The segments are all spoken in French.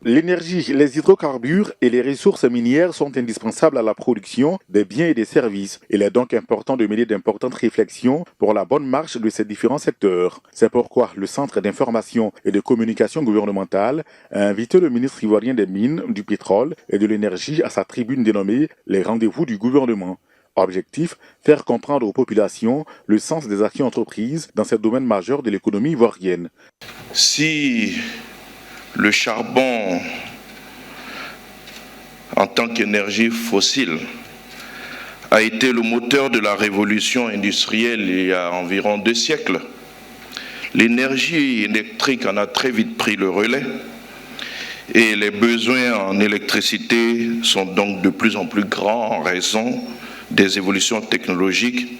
L'énergie, les hydrocarbures et les ressources minières sont indispensables à la production des biens et des services. Il est donc important de mener d'importantes réflexions pour la bonne marche de ces différents secteurs. C'est pourquoi le Centre d'information et de communication gouvernementale a invité le ministre ivoirien des Mines, du Pétrole et de l'Énergie à sa tribune dénommée Les rendez-vous du gouvernement. Objectif, faire comprendre aux populations le sens des actions entreprises dans ces domaines majeurs de l'économie ivoirienne. Si le charbon, en tant qu'énergie fossile, a été le moteur de la révolution industrielle il y a environ 2 siècles, l'énergie électrique en a très vite pris le relais et les besoins en électricité sont donc de plus en plus grands en raison des évolutions technologiques.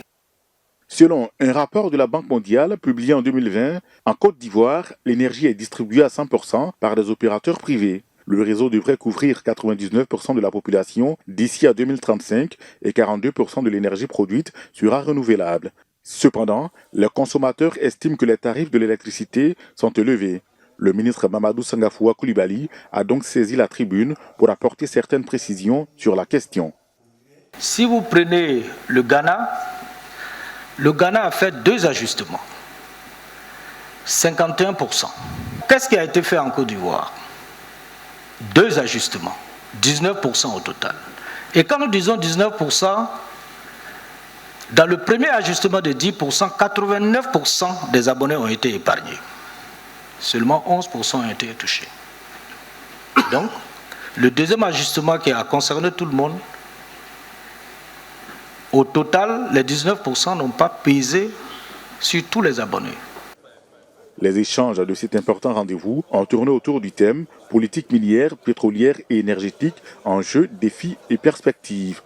Selon un rapport de la Banque mondiale publié en 2020, en Côte d'Ivoire, l'énergie est distribuée à 100% par des opérateurs privés. Le réseau devrait couvrir 99% de la population d'ici à 2035 et 42% de l'énergie produite sera renouvelable. Cependant, les consommateurs estiment que les tarifs de l'électricité sont élevés. Le ministre Mamadou Sangafoua Koulibaly a donc saisi la tribune pour apporter certaines précisions sur la question. Si vous prenez le Ghana a fait 2 ajustements. 51%. Qu'est-ce qui a été fait en Côte d'Ivoire? 2 ajustements. 19% au total. Et quand nous disons 19%, dans le premier ajustement de 10%, 89% des abonnés ont été épargnés. Seulement 11% ont été touchés. Donc, le deuxième ajustement qui a concerné tout le monde, au total, les 19% n'ont pas pesé sur tous les abonnés. Les échanges de cet important rendez-vous ont tourné autour du thème politique minière, pétrolière et énergétique, enjeux, défis et perspectives.